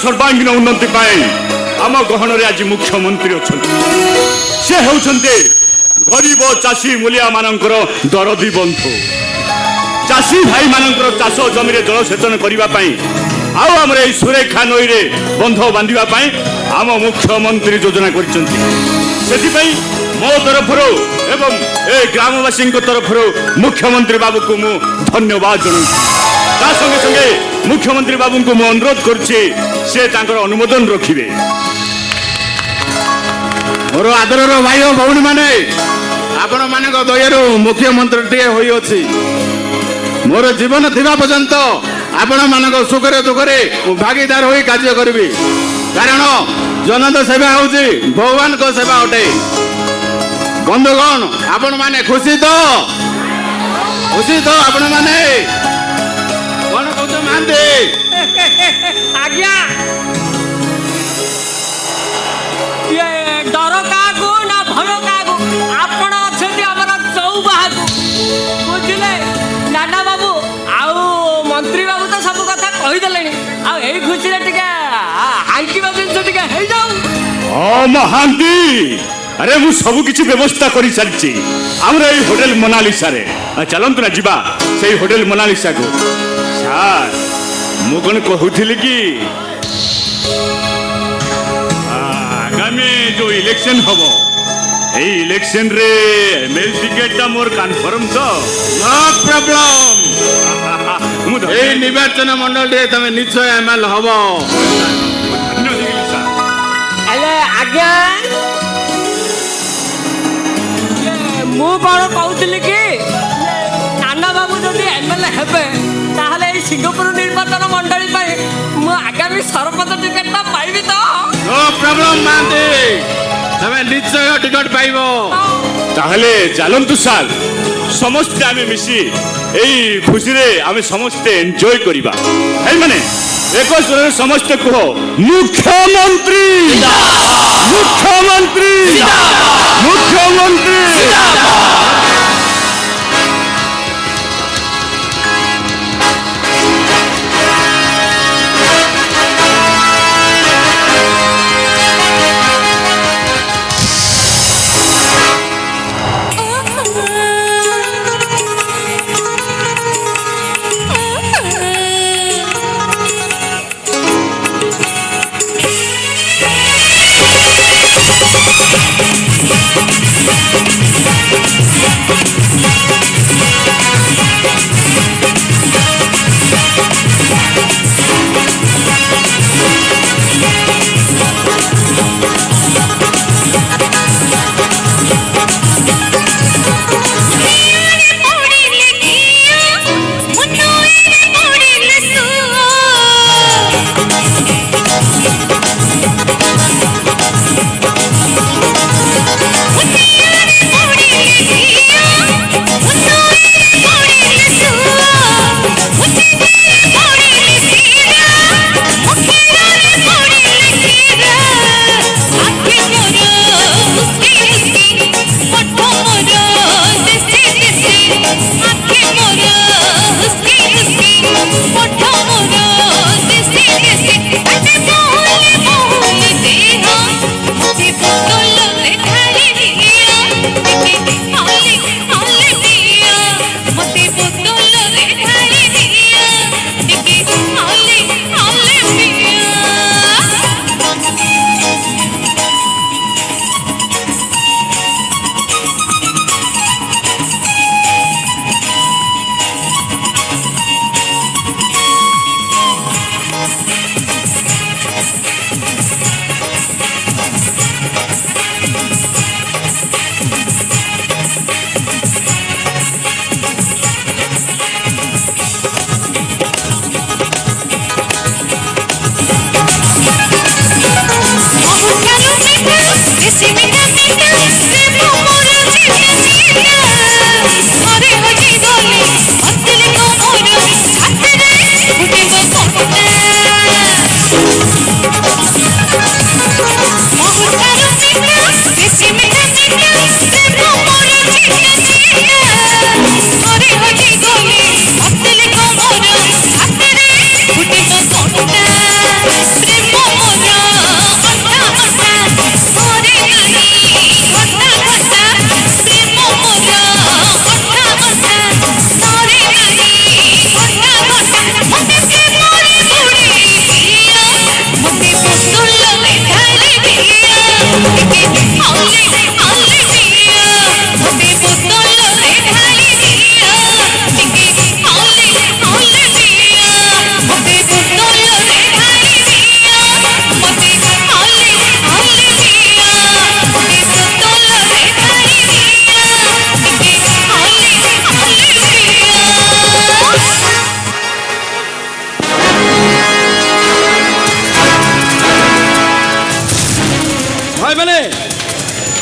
सर्वांगीन उन्नति आम गहन आज मुख्यमंत्री अच्छा से होते गरीब चाषी मूलिया मानकर दरदी बंधु चाषी भाई मानकर चाष जमी जलसेचन करने आम सुरेखा नई बंध बांधा आम मुख्यमंत्री योजना कर मो तरफ एवं ए ग्रामवासी तरफ मुख्यमंत्री बाबू को मु धन्यवाद जनाऊँ संगे संगे मुख्यमंत्री बाबू को मु अनुरोध कर अनुमोदन रखिए। मोर आदर भाई और भौणी माने आपण मान दया मुख्यमंत्री टे होई मोर जीवन थिबा पर्यंत आपण मान सुखरे दुखरे भागीदार होई कार्य करी कारण जनता सेवा होची भगवान को सेवा अटे। बंधुगण आपण माने खुशी तो आपण माने कौन कौच मानते आज्ञा ये डर का ना भय का आपण अच्छे आमर चौबाहा बुझे नाना बाबू आउ मंत्री बाबू तो सब कथा कहीदेले आई खुशी हांकिबा जिन हो जाऊ महांती अरे मु सब किछि व्यवस्था करी सारी आमर ए होटल मोनालिसा रे चलंतु ना जीवा से होटल मोनालिसा को सार मु कौन कहूली कि आगामी जो इलेक्शन हम ए इलेक्शन रे एमएल टिकेट ता मोर कन्फर्म तो नो प्रॉब्लम ए निर्वाचन मंडल रे तमे निश्चय एमएल हबो। अरे आज्ञा मु कौन कहूली कि नाना बाबू जदि एमएलए हेबे ताहले सिंहपुर निर्वाचन मंडली मु आगामी सरपंच टिकेट पाइबी तो नो प्रॉब्लम मानते तमे निश्चय टिकट पाइबो। ताहले चलंतु साल समस्त आमे मिसी एई खुशी रे आमे समस्त एन्जॉय करिबा है माने एक स्वर समस्त कहो मुख्यमंत्री मुख्यमंत्री मुख्यमंत्री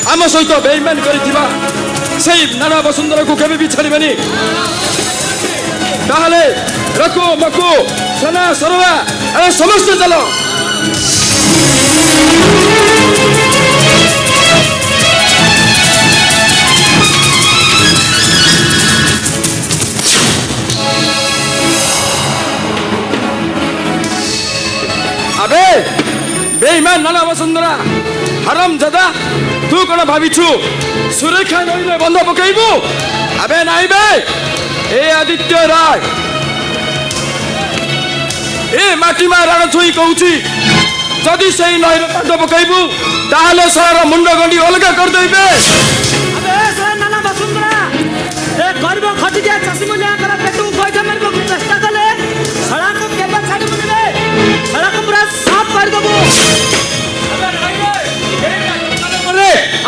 आम सहित बेईमान करिथिबा सेई नाना वसुंधरा को केबे भी छाड़िबेनी ताहले रकु मकु सना सरवा अरे समस्त चलो अबे बेईमान नाना वसुंधरा हराम जदा तू कौन भाविछु सुरेखा नईले बंध पकईबू अबे नाई बे ए आदित्य राय ए माटीमा राण छुई कहूची जदि से नईरे बंध पकईबू ताहले सारा मुंड गंडी अलगा कर देबे अबे से नाना वसुंधरा ए गरीब खटिया चासी मुलिया कर पेटू पैसा मारबो चेष्टा कले सड़ा को केबा छाडी मुले सड़ा को पूरा साफ कर देबो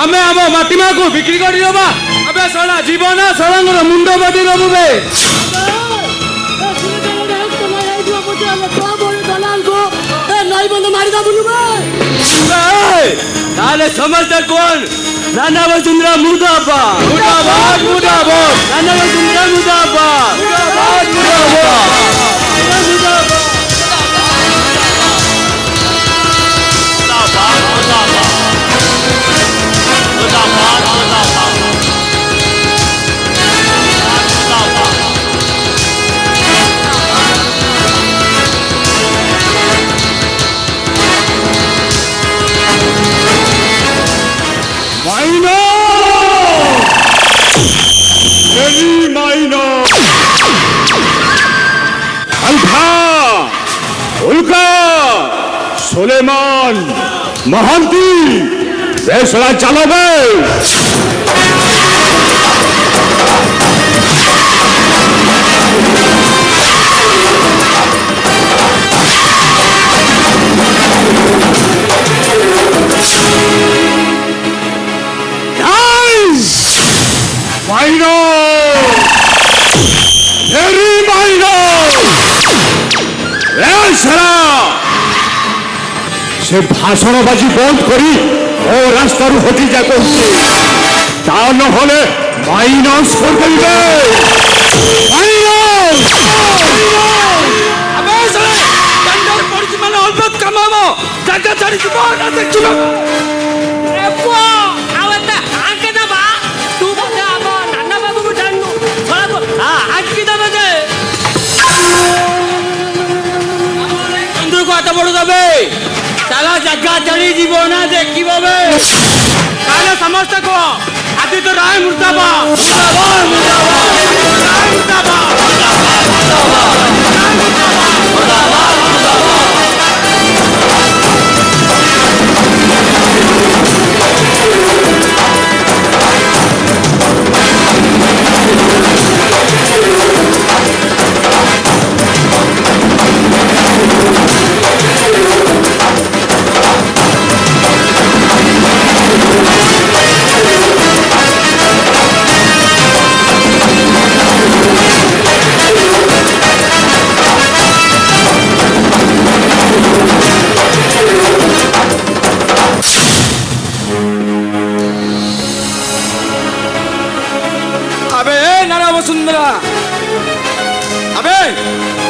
आमे आम माटीमा को बिक्री कर देबा अबे सड़ा जीवन सड़ांगर मुंड बादी रबु बे ताले समझते कौन नाना वसुंधरा मुर्दाबाद मुर्दाबाद मुर्दाबाद नाना वसुंधरा मुर्दाबाद मुर्दाबाद मुर्दाबाद सुलेमान महांती फैसला चलो बे माइनो तेरी माइनो से भाषण बाजी बंद करी ओ रास्ता हटि जा कहले माइनस कर देबे माइनस अबे सळे कंडर पड़छि माने अलबत कमाबो जागा छाड़ी जीवो ना देखिबो ए पुआ आवता आके दबा तू बता अब नाना बाबू को जाननु थोड़ा को आके दबा जे चंद्र को आता बड़ दबे साला जगह चढ़ी जीवो ना देखिबो बे ताले समस्त को आदित्य राय मुर्दाबाद मुर्दाबाद मुर्दाबाद मुर्दाबाद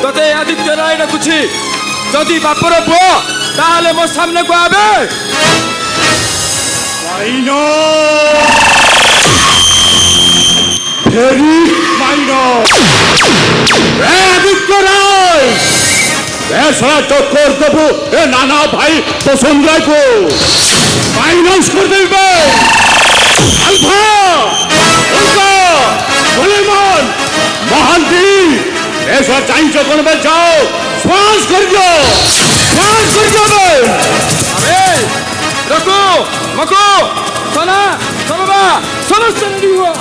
তোতে আদিত্য রায় ডাকুছি যদি বাপর পুଅ তাহলে ମୋ ସାମ୍ନାକୁ আবে মাইনো ভেরি মাইনো এ আদিত্য রায় এ সারা টক্কর দেবো এ নানা ভাই বসন্ত রায়কে মাইনাস করে দেবে আলফা উল্কা সলেমান মহান্তি এসব চাইছ করবে যাও শ্বাস করিও শ্বাস করে যাবে আবে রকু মকু সোনা সরবা সমস্ত রেডি হুয়া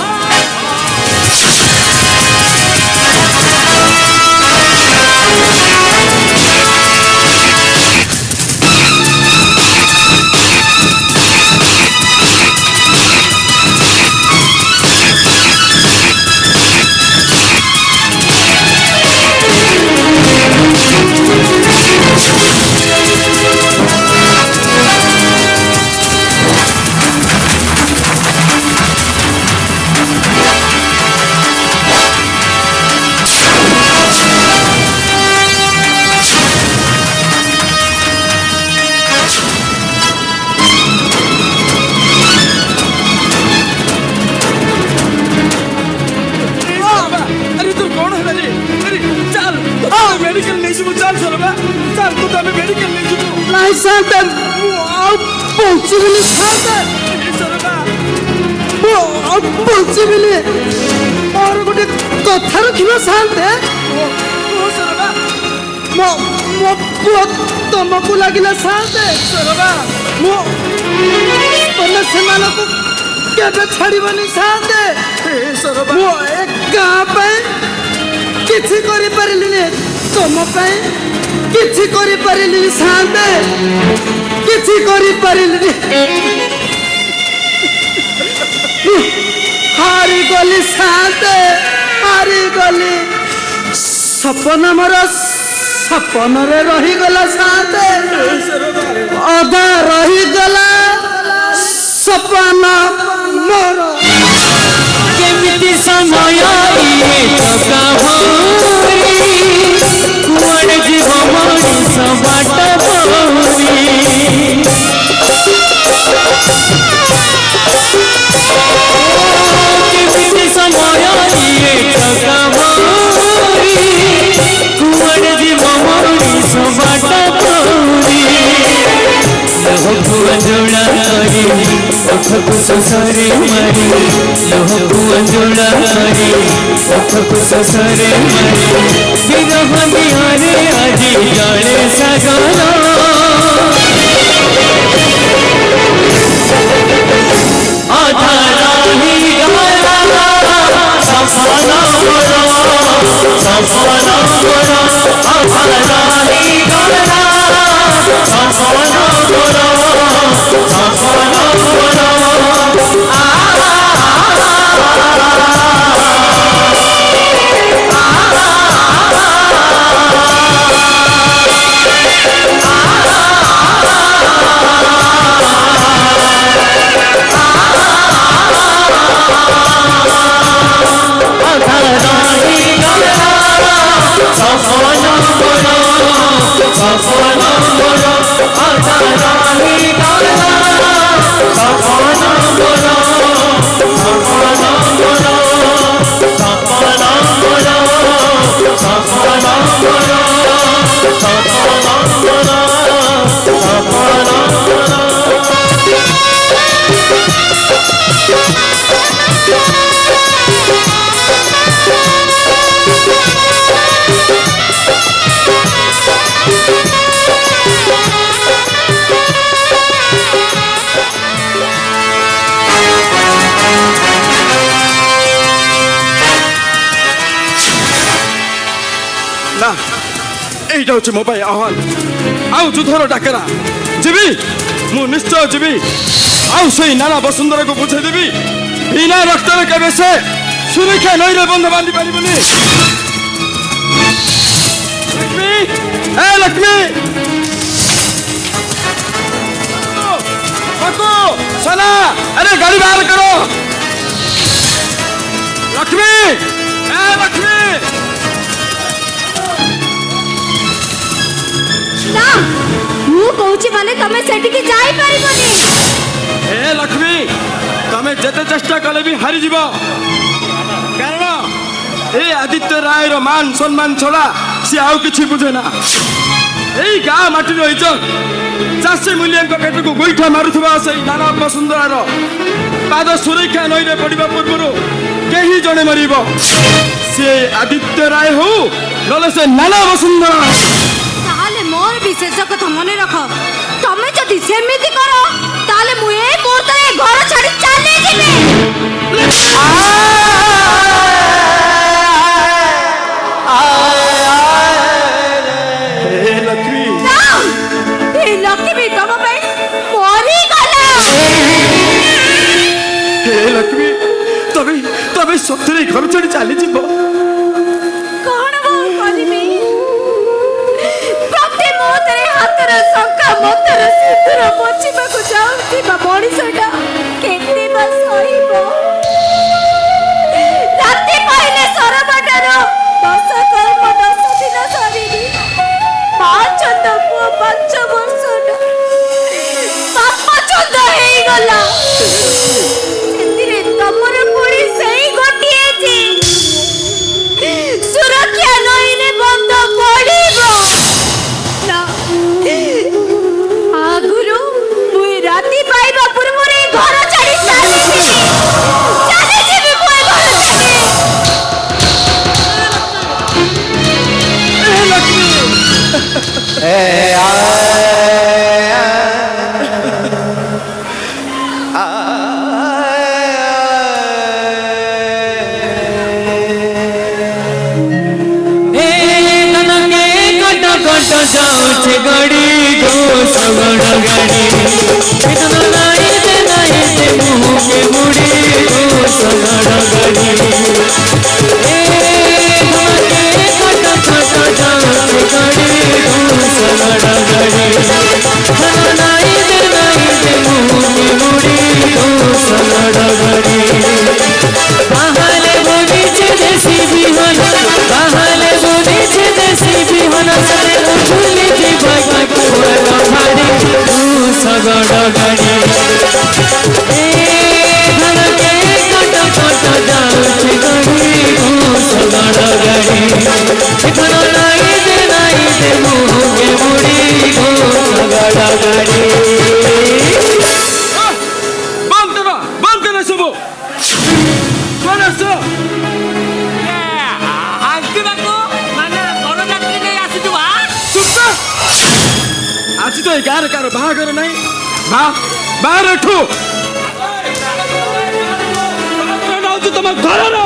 মেডিকেল নেই যাবো চাল সরবা চাল তো আমি মেডিকেল নেই যাবো নাই শান্ত পৌঁছিবিলি শান্ত সরবা পৌঁছিবিলি ମୋର ଗୋଟେ କଥା ରଖିବ ଶାନ୍ତ ଓ ସରବା ମୋ ମୋ ପୁଅ ତମକୁ ଲାଗିଲା ଶାନ୍ତ ସରବା ତମେ ସେମାନଙ୍କୁ କେବେ ଛାଡ଼ିବନି ଶାନ୍ତ ସରବା ମୁଁ ଏ ଗାଁ ପାଇଁ କିଛି କରିପାରିଲିନି ତମ ପାଇଁ କିଛି କରିପାରିଲିନି ଶାନ୍ତ କିଛି କରିପାରିଲିନି ହାରିଗଲି ଶାନ୍ତ ହାରିଗଲି ସପନ ମୋର ସପନରେ ରହିଗଲା ଶାନ୍ତ ଅଧା ରହିଗଲା ସପନ ମୋର କେମିତି ସମୟ ଇଏ ଠକା ଭରି କୁଆଡ଼େ ଯିବ ମଣିଷ ବାଟ ଭରି କେମିତି ସମୟ ଇଏ ଠକା ଭରି କୁଆଡ଼େ ଯିବ ମଣିଷ ବାଟ ଭରି লোহକୁ ଅଞ୍ଜଳା କରି ଓଠକୁ ଶୋଷରେ ମାରି লোহକୁ ଅଞ୍ଜଳା କରି ଓଠକୁ ଶୋଷରେ ମାରି ବିରହ ବିହରେ ଆଜି ଜଳେ ସାଗର ଅଧା ରହିଗଲା ସପନ ମୋର ସପନ ମୋର ଅଧା ରହିଗଲା ସପନ ମୋର ସପନ ମୋର না এইটা হচ্ছে ମୋ ପାଇଁ ଆହ୍ୱାନ ଆଉ ଯୁଦ୍ଧର ଡାକରା ଯିବି ମୁଁ ନିଶ୍ଚୟ ଯିବି ଆଉ ସେଇ ନାନା ବସୁନ୍ଧରାକୁ ବୁଝେଇଦେବି ବିନା ରକ୍ତରେ କେବେ ସେ ସୁରକ୍ଷା ନଈରେ ବନ୍ଧ ବାନ୍ଧି ପାରିବନି ଲକ୍ଷ୍ମୀ ଏ ଲକ୍ଷ୍ମୀ सोना अरे गाड़ी बाहर करो लक्ष्मी ए लक्ष्मी ନା ମୁଁ କହୁଛି ମାନେ ତମେ ସେଠିକି ଯାଇପାରିବନି। ଏ ଲକ୍ଷ୍ମୀ ତମେ ଯେତେ ଚେଷ୍ଟା କଲେ ବି ହାରିଯିବ, କାରଣ ଏ ଆଦିତ୍ୟ ରାୟର ମାନ ସମ୍ମାନ ଛଡା ସେ ଆଉ କିଛି ବୁଝେ ନା। ଏଇ ଗାଁ ମାଟିର ଇଜ୍ଜତ ଚାଷୀ ମୂଲ୍ୟଙ୍କ ପେଟକୁ ଗୋଇଠା ମାରୁଥିବା ସେଇ ନାନା ବସୁନ୍ଧରାର ପାଦ ସୁରକ୍ଷା ନଈରେ ପଡ଼ିବା ପୂର୍ବରୁ କେହି ଜଣେ ମରିବ, ସେ ଆଦିତ୍ୟ ରାୟ ହଉ ନହେଲେ ସେ ନାନା ବସୁନ୍ଧରା। ତାହେଲେ ମୋର ବିଶେଷ କଥା ମନେ ରଖ, ତମେ ଯଦି ସେମିତି କର ତାହେଲେ ମୁଁ ଏ ମୁହୂର୍ତ୍ତରେ ଘର ଛାଡି ଚାଲିଯିବି। ହେ ଲକ୍ଷ୍ମୀ, ଏ ଲକ୍ଷ୍ମୀ ତମ ପାଇଁ ମରିଗଲା। ହେ ଲକ୍ଷ୍ମୀ, ତମେ ତମେ ସତରେ ଘର ଛାଡ଼ି ଚାଲିଯିବ? କଣ ମୁଁ କରିବି? ପ୍ରତି ମୁହୂର୍ତ୍ତରେ ହାତର ଶଙ୍ଖା ମତର ସିନ୍ଦୁର ପୋଛିବାକୁ ଯାଉଥିବା ମଣିଷଟା କେତେ ବା ସହିବ? ରାତି ପାଇଲେ ସରବାଟାର 10 କର୍ମ 10 ଦିନ ସରିନି। ମା ଚନ୍ଦ ପୁଅ 5 ବର୍ଷର ବାପ ଚନ୍ଦ ହେଇଗଲା। ସେଥିରେ ତମର ପୁଣି ସେଇ ଗୋଟିଏ ଜି ସୁରକ୍ଷା ନଈରେ ବନ୍ଧ ପଡ଼ିବ ନା। ଆଗରୁ ମୁଁ ଏ ରାତି ପାଇବା ପୂର୍ବରୁ ଏ ଘର ଛାଡ଼ି ଚାଲିଯିବି ମୁଁ ଏ ଘର ଛାଡ଼ି। ए ननके कट कट जाऊचे गड़ी गो सगड़ गड़ी ए ननाई दे मुँह के मुड़ी गो सगड़ गड़ी ए ननके कट कट जाऊचे गड़ी गो सगड़ गड़ी ननाई दे मुँह के मुड़ी गो सगड़ गड़ी बाहले बोलीचे देसी बिहन बाहले बोलीचे देसी बिहन सारे उठुली की बाई कोरा भाड़ी तू सगड़ गड़ी ए धनके कट कट जाऊचे गड़ी तू सगड़ गड़ी इखन नाई दे मुँह के मुड़ी तू सगड़ गड़ी। ବନ୍ଦ କର ସବୁ। କଣ ଆସ? ଆଙ୍କିବାକୁ ମାନେ ବରଯାତ୍ରୀ ନେଇ ଆସିଛୁ ବା। ଆଜି ତ ଏ ଗାଁରେ କାହାର ବାହାଘର ନାହିଁ, ବାହାର ଏଠୁ। ହଉଛି ତମ ଘରର,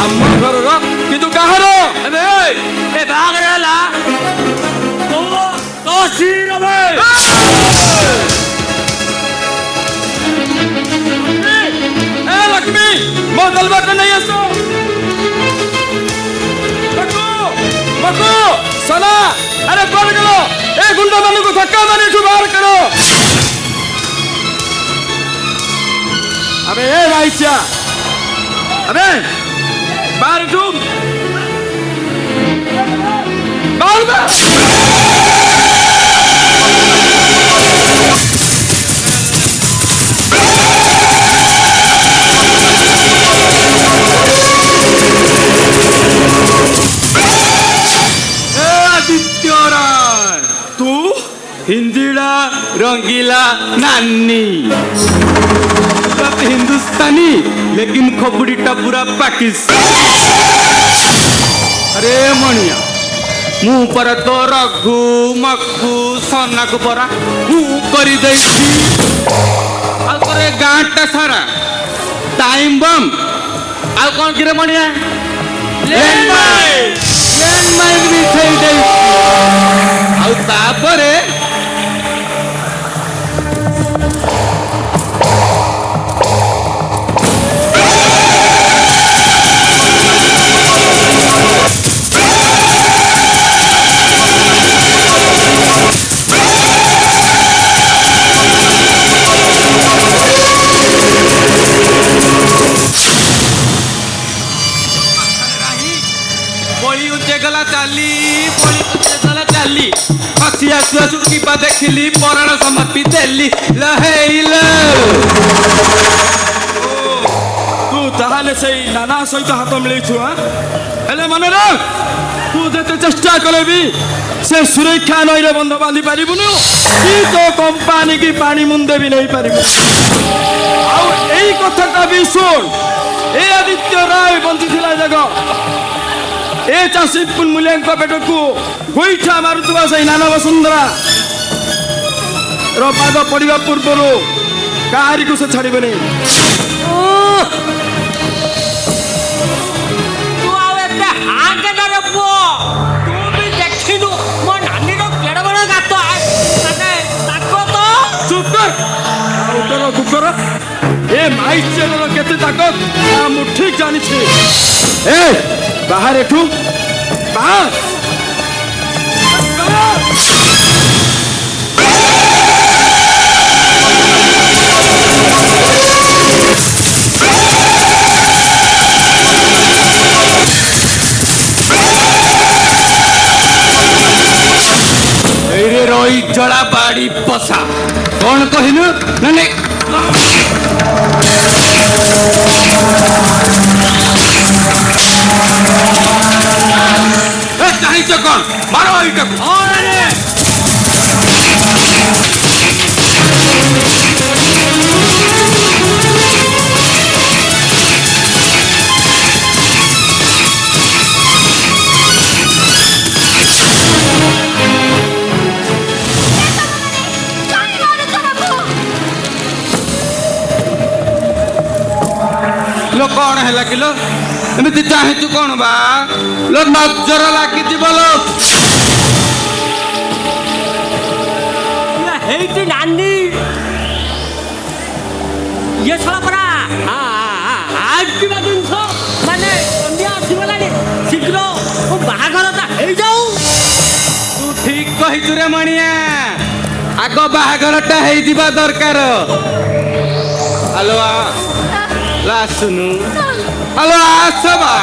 ଆମ ଘରର, କିନ୍ତୁ କାହାର? ଏ ବାହାଘର ହେଲା ତୋ ସ୍ତ୍ରୀର ବେ। ଏ ଲକ୍ଷ୍ମୀ ମୋ ଦଲବାଟା ନେଇ ଆସ। ମକୁ ସନା, ଆରେ କୁଆଡେ ଗଲ? ଏ ଗୁଣ୍ଡ ମାନଙ୍କୁ ଧକ୍କା ମାରି ଏଠୁ ବାହାର କର। ଆବେ ଏ ଭାଇଚା, ଆବେ ବାହାର ଏଠୁ ବାହାର। तू हिंदीड़ा रंगीला नानी हिंदुस्तानी लेकिन खोपड़ीटा पूरा पाकिस्तान। अरे मणिया मु पर तो रघु मक्खू सोना को परा करी गाँटा सारा टाइम बम आ कौन कि मणिया लैंडमाइन भी थई दे ଆଉ ତାପରେ ବଳି ଉଞ୍ଚେ ଗଲା ଚାଲି ବଳି ଉଞ୍ଚେ ଗଲା ଚାଲି ଖସି ଆସି ଆସୁ ଆସୁ କିବା ଦେଖିଲି ପରାଣ ସମାପି ଦେଲି ଲହେଇଲ ତୁ ତାହେଲେ ସେଇ ନାନା ସହିତ ହାତ ମିଳେଇଛୁ ହେଲେ ମନେ ରଖ ତୁ ଯେତେ ଚେଷ୍ଟା କଲେ ବି ସେ ସୁରକ୍ଷା ନଈରେ ବନ୍ଧ ବାନ୍ଧି ପାରିବୁନି କି ତୋ କମ୍ପାନୀ କି ପାଣି ମୁନ୍ଦେ ବି ନେଇ ପାରିବୁ ଆଉ ଏଇ କଥାଟା ବି ଶୁଣ ଏ ଆଦିତ୍ୟ ରାୟ ବଞ୍ଚିଥିଲା ଜାଗ ଏ ଚାଷୀ ମୂଲ୍ୟାଙ୍କ ପେଟକୁ ଗୋଇଠା ମାରୁଥିବା ସେଇ ନାନା ବସୁନ୍ଧରା ର ପାଦ ପଡ଼ିବା ପୂର୍ବରୁ କାହାରିକୁ ସେ ଛାଡ଼ିବେନି ତୁ ଆଉ ଏତେ ହାଙ୍ଗେଟାରେ ପୁଅ ତୁ ବି ଦେଖିନୁ ମୋ ନାନୀର କେଡ ବଡ ଗାତ ମାନେ ତାକତ ଚୁପର ଆଉ ତୋର କୁକର ଏ ମାଇଚେର କେତେ ତାକତ ମୁଁ ଠିକ ଜାଣିଛି ଏ ବାହାର ଏଠୁ ବାହାର ଏଇରେ ରହି ଜଳା ବାଡ଼ି ପଶା କଣ କହିଲୁ ନାଇଁ ଚାହିଁଛ କଣ ମାର ଏଇଟାକୁ लो कौन है किलो एमती चाहू कौन बा लो नजर लगी बोलो ହେଇଛି ନାନୀ ଇଏ ଛଡ଼ା ପରା ଆଜିବା ଜିନିଷ ମାନେ ସନ୍ଧ୍ୟା ଆସିଗଲାଣି ଶୀଘ୍ର ମୋ ବାହାଘରଟା ହେଇଯାଉ तू ठीक कहिचु रे मणिया आग बाहाघरटा ହେଇଯିବା ଦରକାର ହ୍ୟାଲୋ ଆସୁନୁ ହ୍ୟାଲୋ ଆସ ବା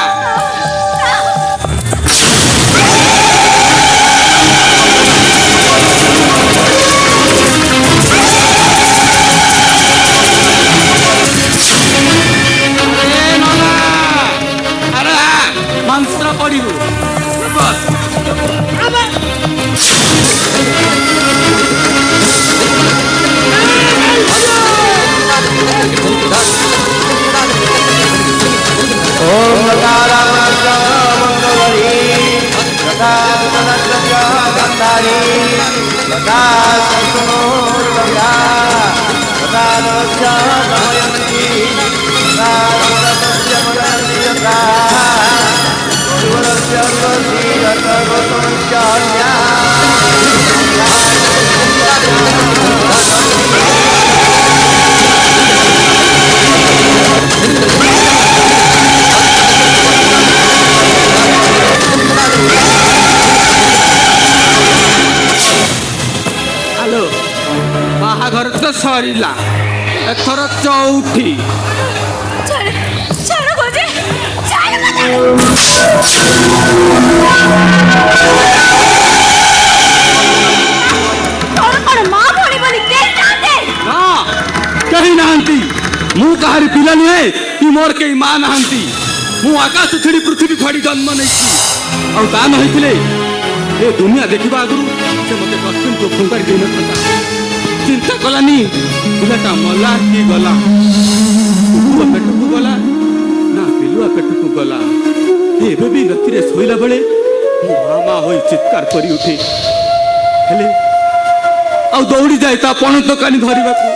मंत्र पढ़ू हेलो बाहाघर तो सरिला एथर चौठी ଛାଡ଼ ଖୋଜେ ତୋର କଣ ମା ଭଳି ବୋଲି କେହି ନାହାନ୍ତି ना कहीं नहांती मु कहारी पिला नुहे कि मोर कई मां नहांती मु आकाश छेड़ी पृथ्वी फाड़ी जन्म नहीं और ता न होइथिले ए दुनिया देखिबा आगुरु से मते कष्टिन को फुंकारी देन था चिंता कलानी पिलाटा मला की गला कुकुर पेटकू गला ना पिलुआ पेटकू गला एबे भी नथिरे सोइला बेले मामा होई चित्कार करी उठे हेले आ दौड़ी जाए ता पण दोकानी धरिबाकू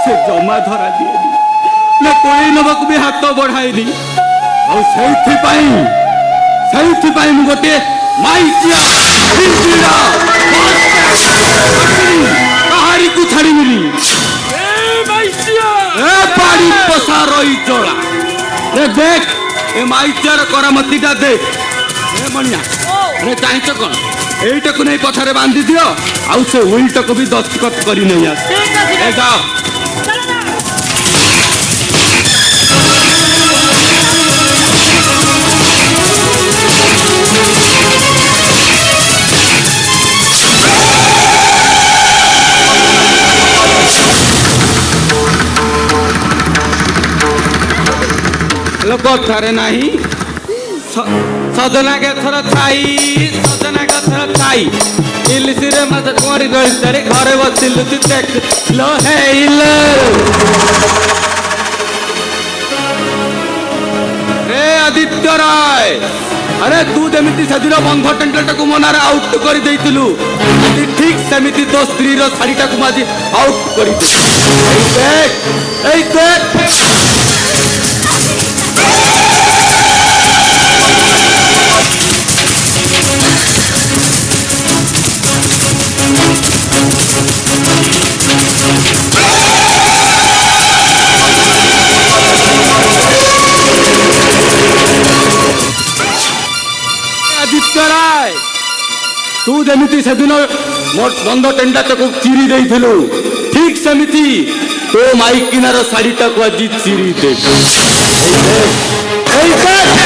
से जमा धरा दिएनी ना कोई नबक भी हाथ बढ़ाएनी और सही मु गोटे माइचिया कहारी को छाड़ी मिली ए बाड़ी पसा रही चला रे देख ए माइचियार करामतीटा देख ए मनिया रे चाहछ कोन एइटाକୁ नहीं पथरे बांधी दियो आउ से उल्टको भी दस्तखत करी नहीं आस ए जाओ ଲୋକ ଥରେ ନାହିଁ ସଜନା ଗଛର ଛାଇ ସଜନା ଗଛର ଛାଇ ଇଲିଶିରେ ମତେ କୁଆଁରୀ ରହିତାରେ ଘରେ ବସିଲୁ ତୁ ଦେଖ लो ହେଇଲୋ रे आदित्य राय अरे तू जमिति सेदिन बंध टेंडरटाକୁ ମୋ ନାଁରେ ଆଉଟ୍ କରିଦେଇଥିଲୁ ଆଜି ଠିକ୍ ସେମିତି ତୋ ସ୍ତ୍ରୀର ଶାଢ଼ୀଟାକୁ ମୁଁ ଆଜି ଆଉଟ୍ କରିଦେବି ଏଇ ଦେଖ आदित्य राय तू जमिति सेदिन मोर बंध टेंडाटाକୁ ଚିରି ଦେଇଥିଲୁ ଠିକ୍ ସେମିତି ତୋ ମାଇକିନାର ଶାଢ଼ୀଟାକୁ ଆଜି ଚିରି ଦେବି ଏଇ ଦେଖ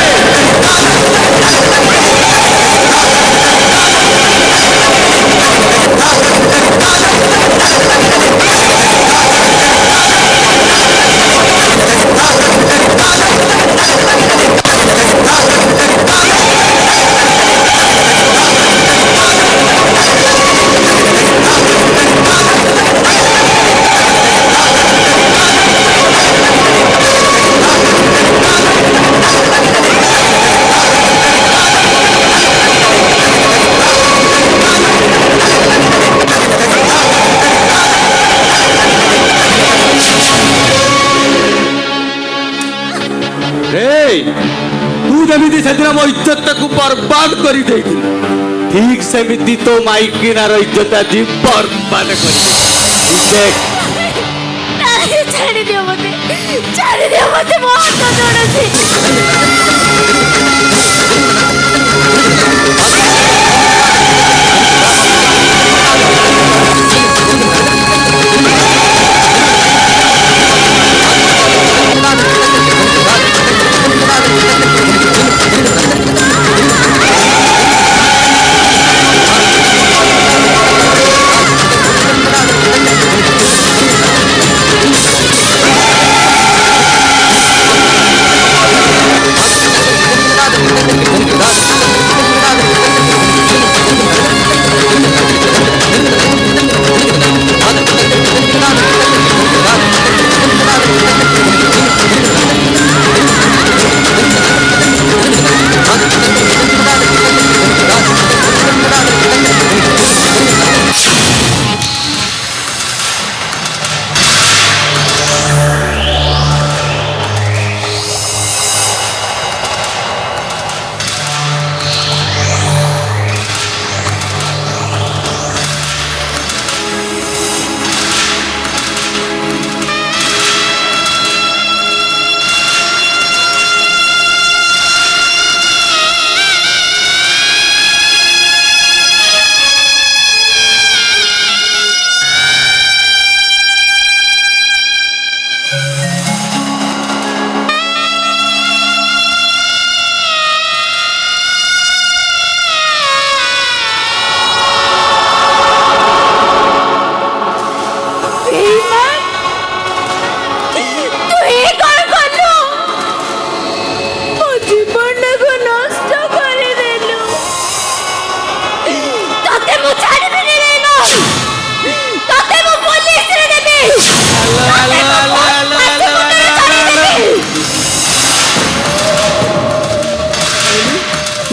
तू जमिति सेदिन मो इज्जतटाକୁ बर्बाद କରି ଦେଇଥିଲୁ ठीक सेमिति तो माइकिनार इज्जत आज बर्बाद कर देख ଛାଡ଼ି ଦିଅ ମତେ ମୋ ହାତ ଯୋଡ଼ୁଛି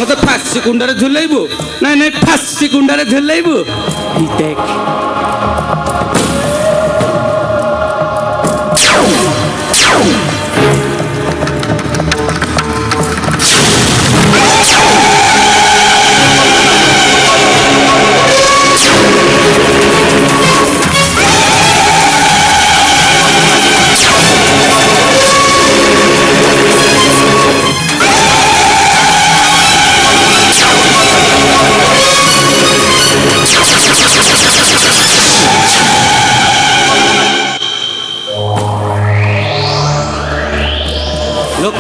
मत फांसी कुंडारे झुलेबू नहीं नहीं फांसी कुंडारे झुलेबू देख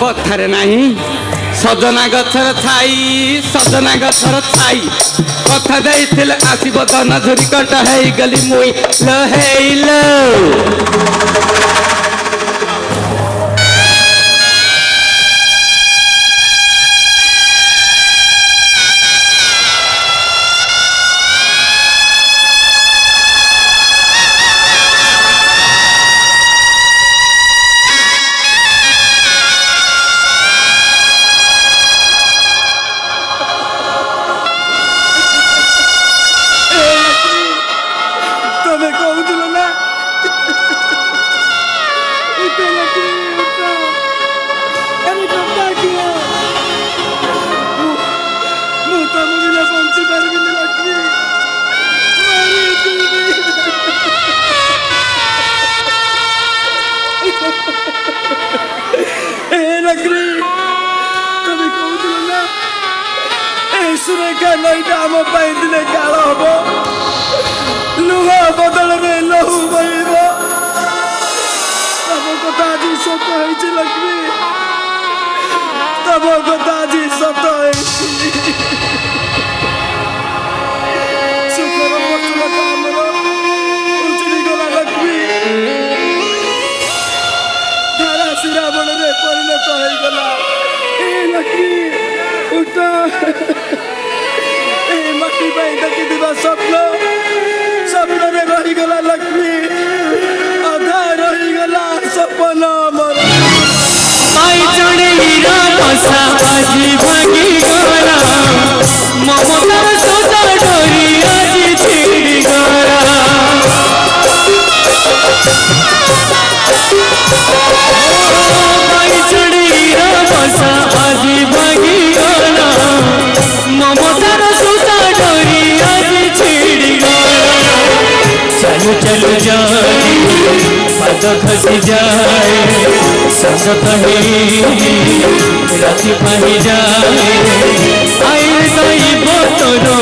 कथारे नहीं सजना गछर छाई कथा देइथिले आसीब धन धुरी कटा है गली मुई लो हेलो ବଞ୍ଚିପାରିବିନି ଲକ୍ଷ୍ମୀ ଏ ଲକ୍ଷ୍ମୀ ତମେ କହୁଥିଲ ନା ଏ ସୁରେଖା ନଈଟା ଆମ ପାଇଁ ଦିନେ କାଳ ହବ ଲୁହ ବଦଳରେ ଲହୁ ବହିବ ତମ କଥା ଆଜି ସତ ହେଇଛି ଲକ୍ଷ୍ମୀ ତମ କଥା ଆଜି ସତ ହେଇଛି ସୁଖର ପଥରଟା ଆମର ଉଜୁଡ଼ି ଗଲା ଲକ୍ଷ୍ମୀ ଧାରା ଶିରାବଣରେ ପରିଣତ ହେଇଗଲା ଏ ଲକ୍ଷ୍ମୀ ଉଠ ଏ ମାଟି ପାଇଁ ଦେଖିଥିବା ସ୍ୱପ୍ନରେ ରହିଗଲା ଲକ୍ଷ୍ମୀ ଅଧା ରହିଗଲା ସପନ ମୋର পাই চড়েইরা বসা আজি ভাগি গলা মমতার সোজা ডরি আজি ছিড়ি গলা পাই চড়েইরা বসা আজি ভাগি গলা মমতার সোজা ডরি আজি ছিড়ি গলা চলো চলো যাই पद खसी जाए संगत राति पाही जाए आई गई बोतरो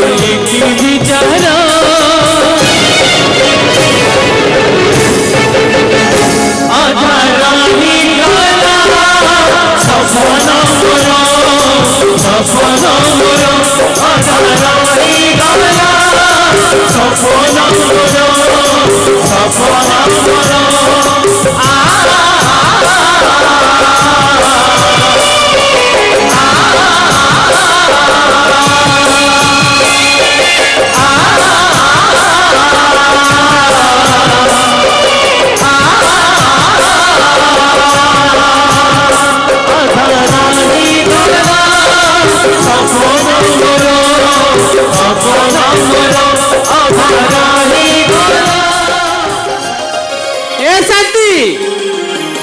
की बिचारा आधा रानी गला सपन मोरो आधा रानी गला सपन मोरो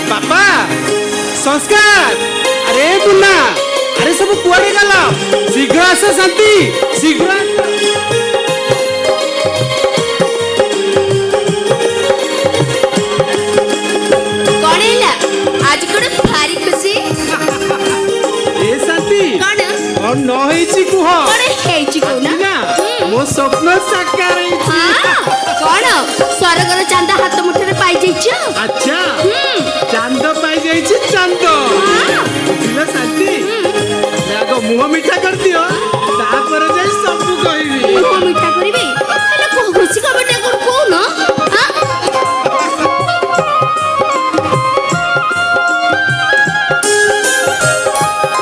बापा संस्कार अरे बुना अरे सब कुआड़े गला शीघ्र आस शांति शीघ्र कौन है आज कौन भारी खुशी ए शांति कौन और न होईची कुह कौन है कौन ना मो स्वप्न साकार होईची कौन स्वर्गर चांदा हाथ मुठे पाई जाइछ अच्छा चांद पाई जाइछि चांद बुझिला शांति आगो मुह मिठा कर दियो तापर जाई सब कहबी मुह मिठा करबी हेले को खुशी का बेटा कोन कोन हां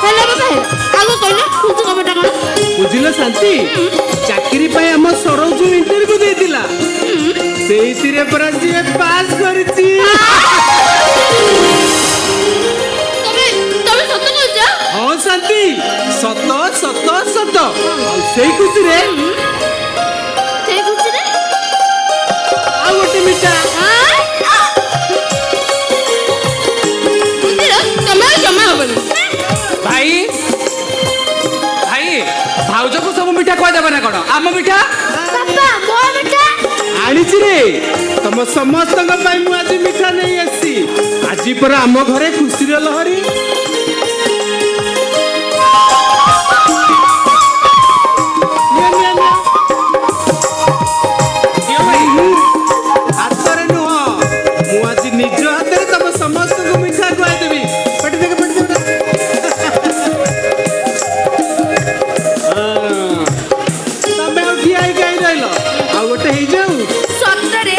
हेले बाबा आगो कहले खुशी का बेटा कोन बुझिला शांति चाकरी पाई हम सरोजू इंटरव्यू देतिला ସେଇଥିରେ ପରା ଯିଏ ପାସ୍ କରିଛି ତମେ ସତ କହୁଛ ହଁ ଶାନ୍ତି ସତ ସତ ସତ ଆଉ ସେଇ ଖୁସିରେ ଆଉ ଗୋଟେ ମିଠା ତମେ ଜମା ହବନି ଭାଇ ଭାଇ ଭାଉଜକୁ ସବୁ ମିଠା ଖୁଆଇଦେବେ ନା କଣ ଆମ ମିଠା ବାପା ମୋ ମିଠା ଆଣିଛି ରେ ତମ ସମସ୍ତଙ୍କ ପାଇଁ ମୁଁ ଆଜି ମିଠା ନେଇ ଆସିଛି ଆଜି ପରା ଆମ ଘରେ ଖୁସିର ଲହରୀ ହାତରେ ନୁହଁ ମୁଁ ଆଜି ନିଜ ହାତରେ ତମ ସମସ୍ତଙ୍କୁ ମିଠା ଖୁଆଇଦେବି ପେଟ ଦେଖ ତମେ ଆଉ ଠିଆ ହେଇ କାହିଁ ରହିଲ ଆଉ ଗୋଟେ ହେଇଯାଉ ସତରେ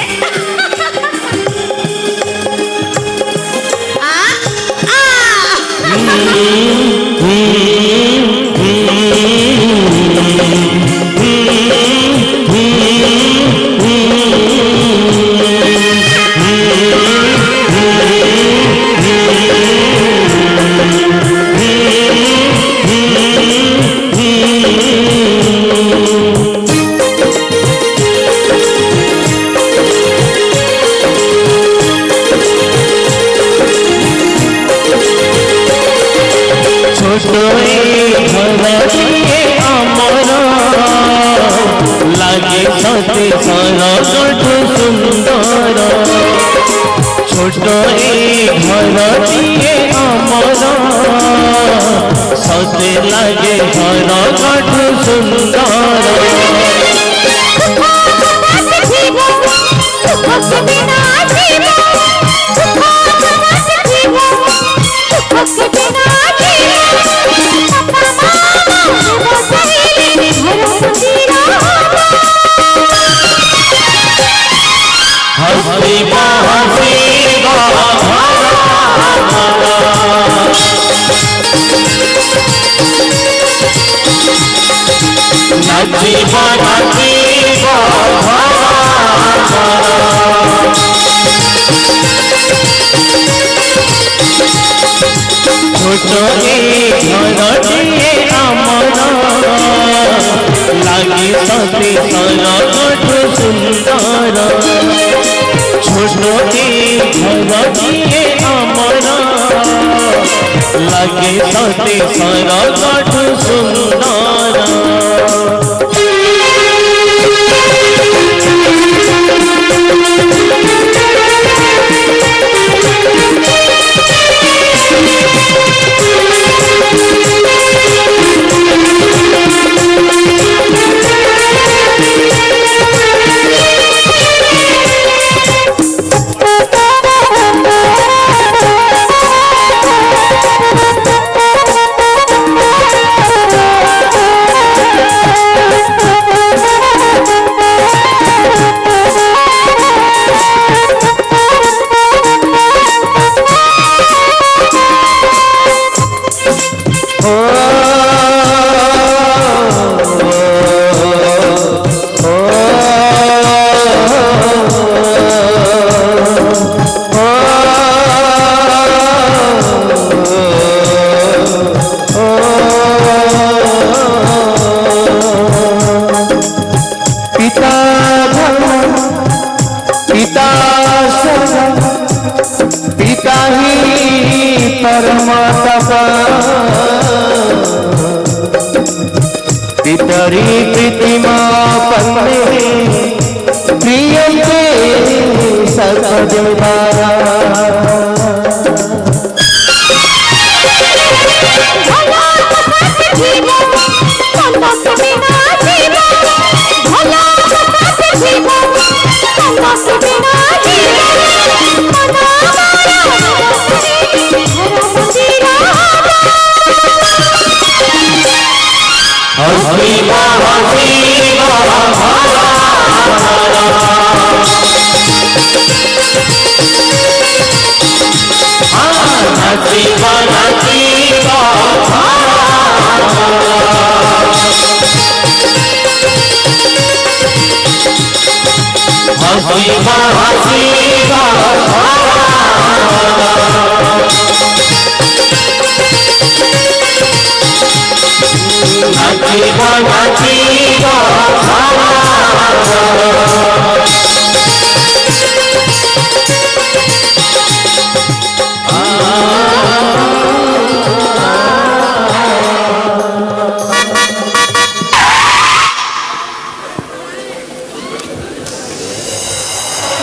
छोटे घर अमर ସତେ ସରଗଠୁ ସୁନ୍ଦର ଛୋଟ ଏ ଘରଟିଏ ଆମର ସତେ ଲାଗେ ସରଗଠୁ ସୁନ୍ଦର हसीबा हसीबा नाचिबा नाचिबा छोट ए घरटिए आमर लागे सते सरगठु सुंदर छोट ए घरटिए आमर लागे सते सरगठु सुंदर पिता ही परम पितरी प्रीतिमा पन्ने प्रियंते सर्वदेवारा हसीबा हसीबा नाचिबा नाचिबा हसीबा हसीबा नाचिबा नाचिबा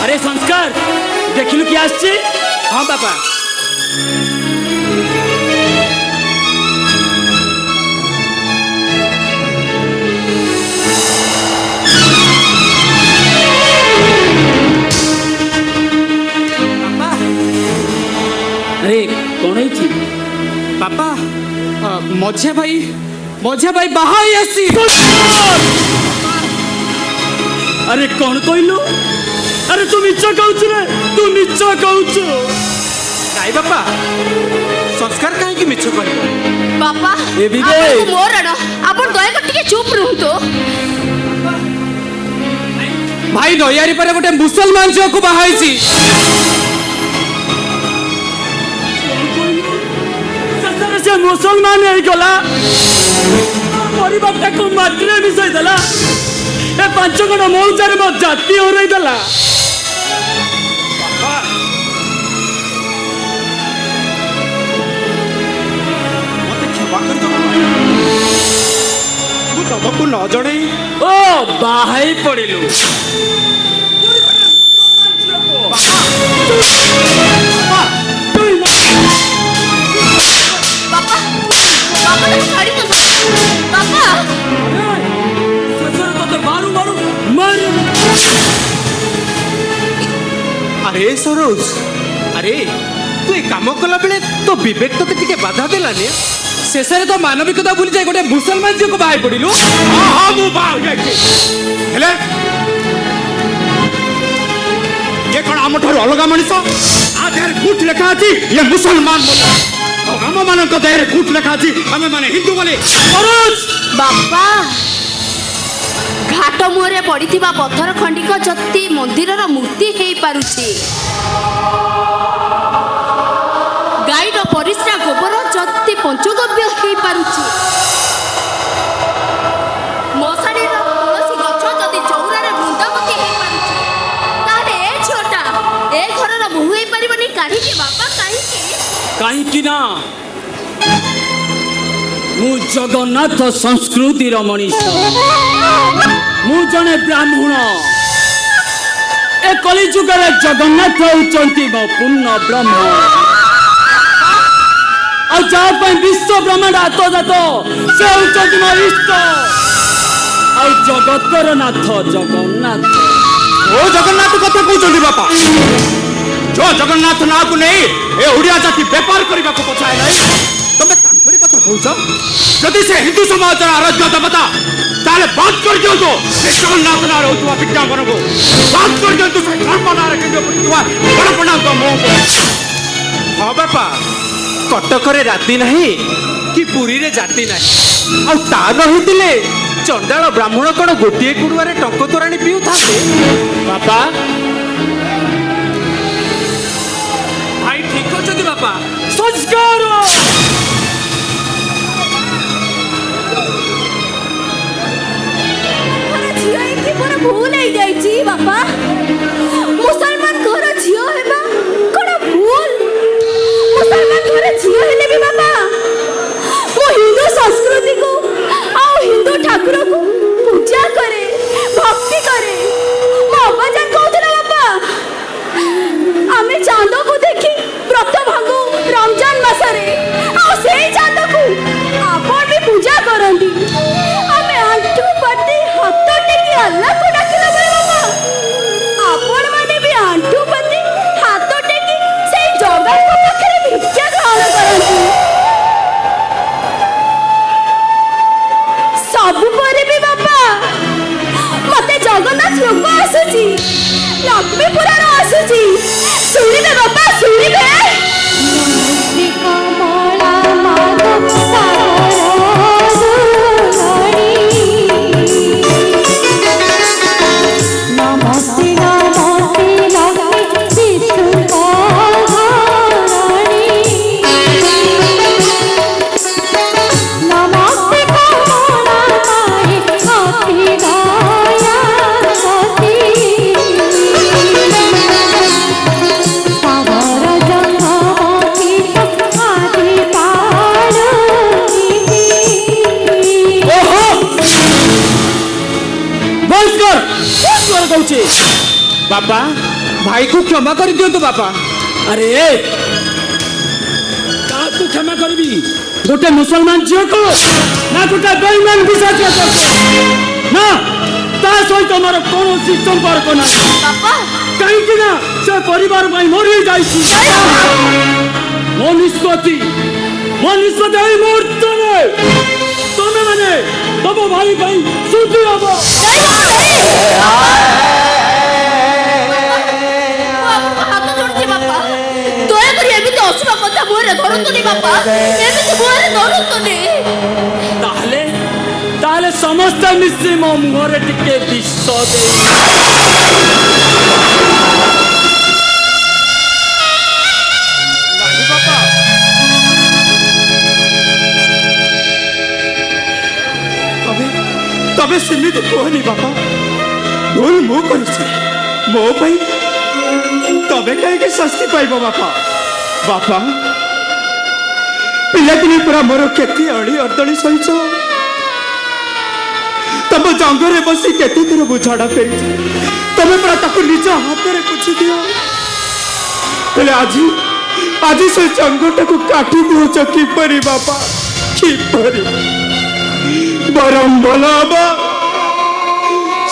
अरे संस्कार देखिलु कि आछी हाँ बापा अरे कौन है बापा मझिया भाई बाहा ही आसी अरे कौन कहलु अरे तू मिछ कहूचु रे तू मिछ कहूचु नाई बापा संस्कार कहीं मिछ कर बापा ए बिगे मोर आपण दया कर टिके चुप रहतो भाई नैयारी पर गोटे मुसलमान झील को बाहाई से मुसलमान गला परिवार को मात्रे मिसाई देला ए पांच गण मौचारे मो जाति हरई देला तुमको न जड़े ओ ବାହାଇ ପଡ଼ିଲୁ। ବାପା ବାପା ଛାଡ଼ି ଦିଅନ୍ତୁ ବାପା। ଶେଷରେ ତତେ ମାରୁ ମାରୁ ମାରି আরে সরোজ, আরে তুই কাম কলা বেলে তো বিবেক তোকে টিকে বাধা দেলানি। ଶେଷରେ ତ ମାନବିକତା ଭୁଲି ଯାଇ ଗୋଟେ ମୁସଲମାନ ଝିଅକୁ ବାହାଇ ପଡ଼ିଲୁ। ହଁ ହଁ ମୁଁ ବାହା ହୋଇଯାଇଛି। ହେଲେ ଇଏ କ'ଣ ଆମଠାରୁ ଅଲଗା ମଣିଷ? ଆ ଦେହରେ କୁଟ ଲେଖା ଅଛି ଇଏ ମୁସଲମାନ ବୋଲି, ଆଉ ଆମମାନଙ୍କ ଦେହରେ କୁଟ ଲେଖା ଅଛି ଆମେ ମାନେ ହିନ୍ଦୁ ବୋଲି। ସରୋଜ ବାପା ଘାଟ ମୁହଁରେ ପଡ଼ିଥିବା ପଥର ଖଣ୍ଡିକ ଯଦି ମନ୍ଦିରର ମୂର୍ତ୍ତି ହେଇପାରୁଛି, ଗାଈର ପରିସ୍ରା ଗୋବର ଯଦି ପଞ୍ଚଗବ୍ୟ ହେଇପାରୁଛି, ମଶାଣିର ତୁଳସୀ ଗଛ ଯଦି ଚଉରାରେ ବୃନ୍ଦାବତୀ ହେଇପାରୁଛି, ତାହେଲେ ଏ ଝିଅଟା ଏ ଘରର ବୋହୂ ହେଇପାରିବନି କାହିଁକି ବାପା? କାହିଁକି? କାହିଁକି ନା ମୁଁ ଜଗନ୍ନାଥ ସଂସ୍କୃତିର ମଣିଷ, ମୁଁ ଜଣେ ବ୍ରାହ୍ମଣ। ଏ କଳିଯୁଗରେ ଜଗନ୍ନାଥ ହେଉଛନ୍ତି ମୋ ପୂର୍ଣ୍ଣ ବ୍ରହ୍ମ, ଆଉ ଯାହା ପାଇଁ ବିଶ୍ୱ ବ୍ରହ୍ମାଣ୍ଡ ଆତଜାତ ସେ ହେଉଛନ୍ତି ମୋ ଇଷ୍ଟ, ଆଉ ଜଗତର ନାଥ ଜଗନ୍ନାଥ। ଓ ଜଗନ୍ନାଥ କଥା କହୁଛନ୍ତି ବାପା? ଯୋ ଜଗନ୍ନାଥ ନାଁକୁ ନେଇ ଏ ଓଡ଼ିଆ ଜାତି ବେପାର କରିବାକୁ ପଛାଏ ନାହିଁ। ତମେ ତାଙ୍କରି କଥା କହୁଛ? ଯଦି ସେ ହିନ୍ଦୁ ସମାଜର ଆରାଧ୍ୟ ଦେବତା ତାହେଲେ ବାଦ କରିଦିଅନ୍ତୁ ସେ ଜଗନ୍ନାଥ ନାଁରେ ହେଉଥିବା ବିଜ୍ଞାପନକୁ, ବାଦ କରିଦିଅନ୍ତୁ ସେ ଧର୍ମ ନାଁରେ କେନ୍ଦ୍ର ପଡ଼ୁଥିବା ଗଣପଣାଙ୍କ ମୁହଁ। ହଁ ବାପା, କଟକରେ ରାତି ନାହିଁ କି ପୁରୀରେ ଜାତି ନାହିଁ, ଆଉ ତା ନ ହେଇଥିଲେ ଚଣ୍ଡାଳ ବ୍ରାହ୍ମଣ କ'ଣ ଗୋଟିଏ କୁଡ଼ୁଆରେ ଟଙ୍କ ତୋରାଣି ପିଉଥାନ୍ତେ? ବାପା ଭାଇ ଠିକ ଅଛନ୍ତି ବାପା? ସଂସ୍କାର ଝିଅ ହେଇକି ମୋର ଭୁଲ ହେଇଯାଇଛି ବାପା। ମୁସଲମାନ ଘର ଝିଅ ହେବା କ'ଣ ଭୁଲ? ମୁସଲମାନ ଘର ଝିଅ ହେଲେ ବି ବାପା ମୁଁ ହିନ୍ଦୁ ସଂସ୍କୃତିକୁ ଆଉ ହିନ୍ଦୁ ଠାକୁରକୁ ପୂଜା କରେ, ଭକ୍ତି କରେ। ମୋ ଅବାଜା କହୁଥିଲା ବାପା ଆମେ ଚାନ୍ଦକୁ ଦେଖି ବ୍ରତ ଭାଙ୍ଗୁ ରମଜାନ ମାସରେ, ଆଉ ସେଇ ଚାନ୍ଦକୁ ଆପଣ ବି ପୂଜା କରନ୍ତି। ଆମେ ଆଣ୍ଠୁ ପାତି ହାତ ଟେକି ଆଲ୍ଲାହକୁ ଡାକିଲା ବେଳେ ବାପା ଆପଣ ମାନେ ବି ଆଣ୍ଠୁ ପାତି ହାତ ଟେକି ସେଇ ଜଗାଙ୍କ ପାଖରେ ଭିକ୍ଷା ଗ୍ରହଣ କରନ୍ତି। ସବୁ ପରେ ବି ବାପା ମତେ ଜଗନ୍ନାଥ ରୋଗ ଆସୁଛି, ଲକ୍ଷ୍ମୀ ପୁରାଣ ଆସୁଛି। ଶୁଣିବେ ବାପା ଶୁଣିବେ। ବାପା ଭାଇକୁ କ୍ଷମା କରିଦିଅନ୍ତୁ ବାପା। ଆରେ କାହାକୁ କ୍ଷମା କରିବି? ଗୋଟେ ମୁସଲମାନ ଝିଅକୁ ନା ଗୋଟେ ବେଇମାନ ବିଶ୍ୱାସଘାତକ? ନା, ତା ସହିତ ମୋର କୌଣସି ସମ୍ପର୍କ ନାହିଁ। ବାପା କାହିଁକି ନା ସେ ପରିବାର ପାଇଁ ମରି ଯାଇଛି। ମୋ ନିଷ୍ପତ୍ତି ଏଇ ମୁହୂର୍ତ୍ତରେ ତମେ ମାନେ ତମ ଭାଇ ପାଇଁ ଶୁଦ୍ଧି ହବ। ହାତ ଯୋଡୁଛି ବାପା, ଦୟାକରି ଏମିତି ଅଶୁଭ କଥା ମୁହଁରେ ଧରନ୍ତୁନି ବାପା, ଏମିତି ମୁହଁରେ ଧରନ୍ତୁନି। ତାହେଲେ ସମସ୍ତେ ମିଶି ମୋ ମୁହଁରେ ଟିକେ ବିଷ ଦେ। ତମେ ସେମିତି କୁହନି ବାପା, ଭୁଲ ମୁଁ କରିଛି। ମୋ ପାଇଁ ତମେ କାହିଁକି ଶାସ୍ତି ପାଇବ ବାପା? ବାପା ପିଲାଦିନେ ପୁରା ମୋର କେତେ ଅଳି ଅର୍ଦ୍ଦଳି ସହିଛ। तम जंगरे बसी केते थर बुझाड़ा फेरी तमे परा ताको निज हाथ रे पुछि दियो हेले आज से जंगटा को काटी दउछ कि परी बापा कि परी बरम भलाबा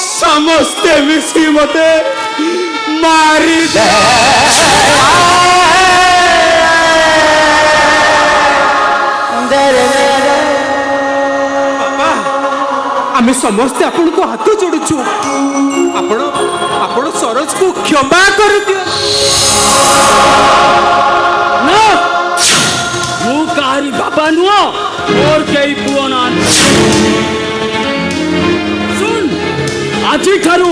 समस्ते मिसी मते मारी दे बापा आमे समस्ते आपण को हाथ जोड़ुछु आपण सरोज को क्षमा कर दियो ना मु कारी बाबा नुआ और कई पुओ ना सुन आजी ठारू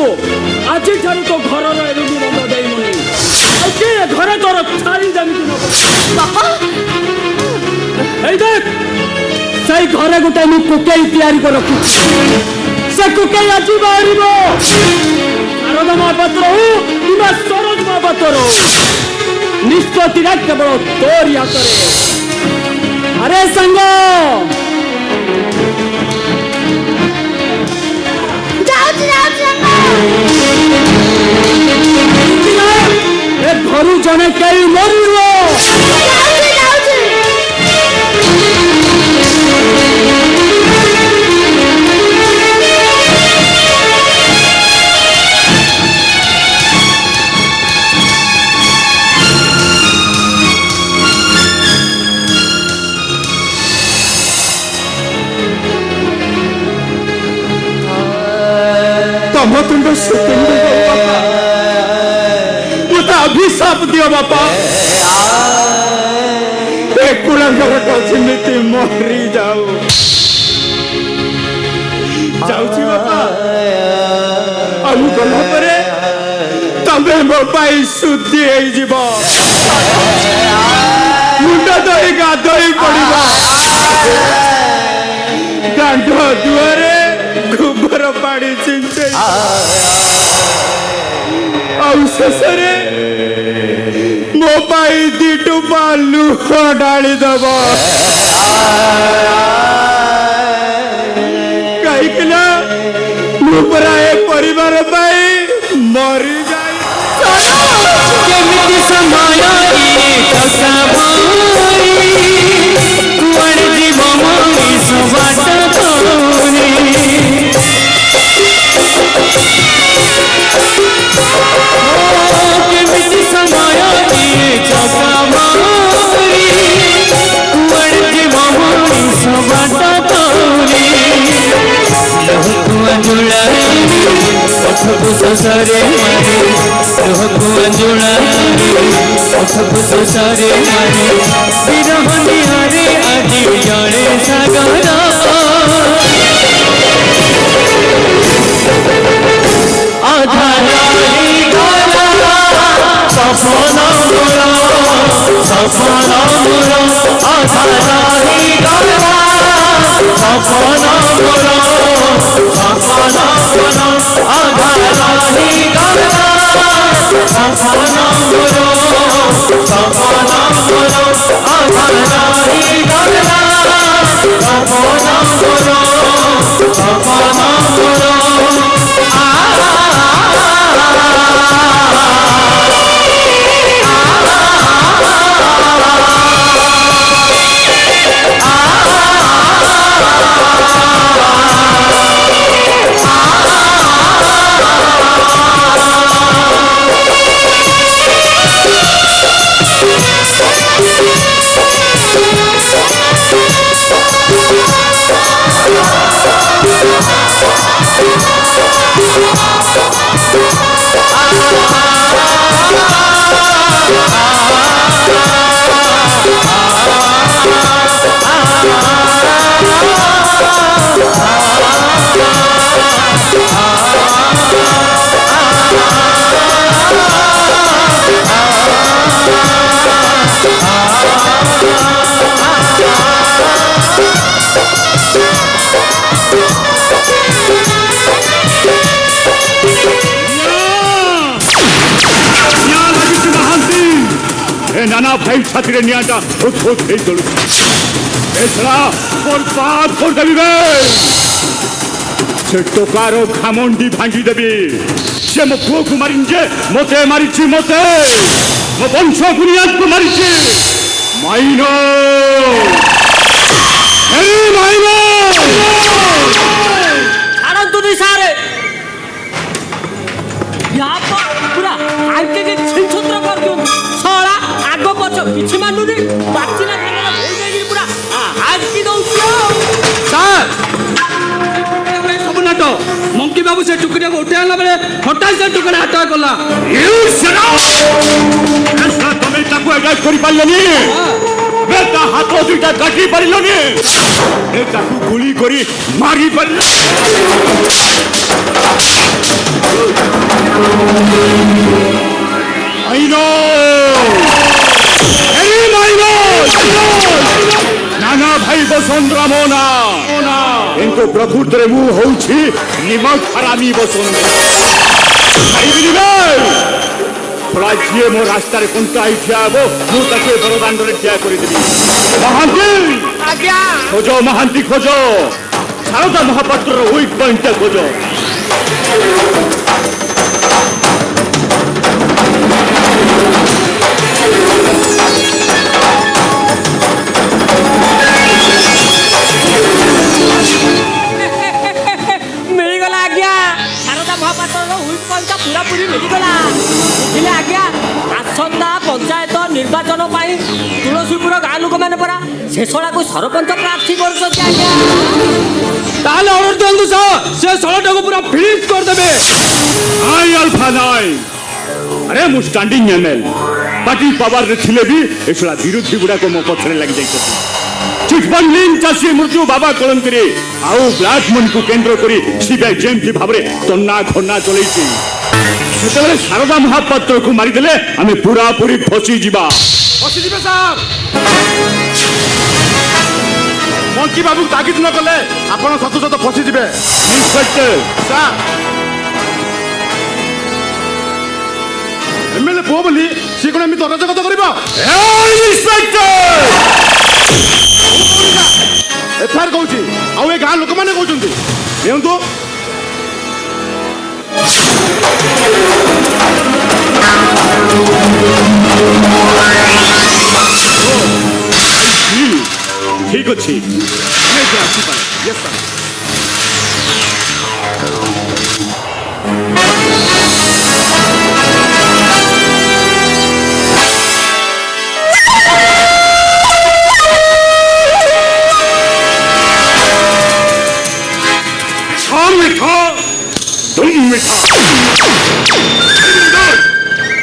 तो घर रे रुडी बंद देई मुनी आ के घर तोर छाड़ी जमी न बापा ए देख सही घरे गोटे मु कुकेई तैयारी कर रखु से कुकेई आज बाहरिबो शारदा महापात्र हो किंबा सरोज महापात्र हो निष्पत्ति केवल तोर हाथ अरे संग ए घरू जने कई मरिबो तुंड सुतुंड मुझे अभिशाप दियो बापा एक कुलंगर को जिमिति मरी जाऊ जाऊची बापा अनु गला परे तबे मो पाई शुद्धि होई जीवो मुंडा दही गाधोई पड़िबो दांड दुआरे गोबर पाड़ी चिंचे शेषे मो पाई दिटुपा लुह डाली दब कहीं मु परा ए परिवार पाई मरी केमिति समय कुआड़े जीव मई सुबाट केमिति समय कुआड़े जीव मई सुबाट अंजुला पठकु ससरे मारे लोहकु अंजुला पठकु ससरे मारे विरह निहारे आदि जड़े सागर आधारी गला सपन मोर आधारी गला सपन मोर आधारी गला सपन मोर आधारी गला सपन मोर नाना भाई छाती नियाटा हुत हुत हे चलु एसरा बर्बाद कर देबे से टोकार घामंडी भांगी देवी से मो पुओ को मारिन जे मते मारिछि मते मो वंश बुनियाद को मारिछि माइनो हे माइनो ଛାଡ଼ନ୍ତୁନି ସାର୍ ପୁରା ଆଙ୍କେ ଛିନଛତ୍ର କରିଦିଅନ୍ତୁ ଶଳା ଆଗ ପଛ କିଛି ମାନୁନି ପାଚିଲା ଧାନର ଭୋଇ ଯାଇକି ପୁରା ହାଜକି ଦଉଛି ସାର୍ ସବୁ ନାଟ ମଙ୍କି ବାବୁ ସେ ଟୁକୁରିଟାକୁ ଉଠେଇ ଆଣିଲା ବେଳେ ହଠାତ୍ ସେ ଟୁକୁରା ହାଟ କଲା You shut up! ऐसा तुम्हें तक अटैक करी पारलनी मैं ता हाथों दुईटा काटी पारलनी ए ताकू गुली करी मारी पारल I know Hey I know नाना भाई बसंतरा मोना इनको प्रकृति रे मु होउछि निमक हरामी बसंतरा ଖାଇବିନି ବେ ଯିଏ ମୋ ରାସ୍ତାରେ କଣ୍ଟା ହେଇ ଠିଆ ହବ ମୁଁ ତାକୁ ଏ ବରଦାଣ୍ଡରେ ଠିଆ କରିଦେବି ମହାନ୍ତି ଆଜ୍ଞା ଖୋଜ ମହାନ୍ତି ଖୋଜ ଶାରଦା ମହାପାତ୍ରର ୱିକ୍ ପଏଣ୍ଟଟା ଖୋଜ ମିଳିଗଲା ଆଜ୍ଞା ଶାରଦା ମହାପାତ୍ରର ୱିକ୍ ପଏଣ୍ଟଟା ପୁରାପୁରି ମିଳିଗଲା ବୁଝିଲେ ଆଜ୍ଞା ଆସନ୍ତା ପଞ୍ଚାୟତ ନିର୍ବାଚନ ପାଇଁ ତୁଳସୀପୁର ଗାଁ ଲୋକମାନେ ପରା ଶେଷଳାକୁ ସରପଞ୍ଚ ପ୍ରାର୍ଥୀ କରୁଛନ୍ତି ଆଜ୍ଞା ତାହେଲେ ଅର୍ଡର ଦିଅନ୍ତୁ ସାର୍ ସେ ଶଳଟାକୁ ପୁରା ଫିନିଶ କରିଦେବେ ନାଇଁ ଆଲଫା ନାଇଁ ଆରେ ମୁଁ ଷ୍ଟାଣ୍ଡିଂ ଏମଏଲ ପାର୍ଟି ପାୱାରରେ ଥିଲେ ବି ଏସଲା ବିରୋଧୀ ଗୁଡାକ ମୋ ପଛରେ ଲାଗି ଯାଇଛନ୍ତି ଚିଟଫଣ୍ଡିଂ ଚାଷୀ ମୃତ୍ୟୁ ବାବା କଳନ୍ତିରେ ଆଉ ବ୍ଲାକ୍ ମନିକୁ କେନ୍ଦ୍ର କରି ସିବିଆଇ ଯେମିତି ଭାବରେ ତନ୍ନା ଘନା ଚଲେଇଛି ସେତେବେଳେ ଶାରଦା ମହାପାତ୍ରକୁ ମାରିଦେଲେ ଆମେ ପୁରାପୁରି ଫସିଯିବା ବସିଯିବେ ସାର୍ ମଙ୍କି ବାବୁ ତାଗିଦ ନ କଲେ ଆପଣ ସତ ସତ ଫସିଯିବେ ଇନ୍ସପେକ୍ଟର ସାର୍ ଏମଏଲଏ ପୁଅ ବୋଲି ସିଏ କ'ଣ ଏମିତି ଅରାଜକତା କରିବ ଇନ୍ସପେକ୍ଟର ଏଫଆଇଆର କହୁଛି ଆଉ ଏ ଗାଁ ଲୋକମାନେ କହୁଛନ୍ତି ନିଅନ୍ତୁ ଠିକ ଅଛି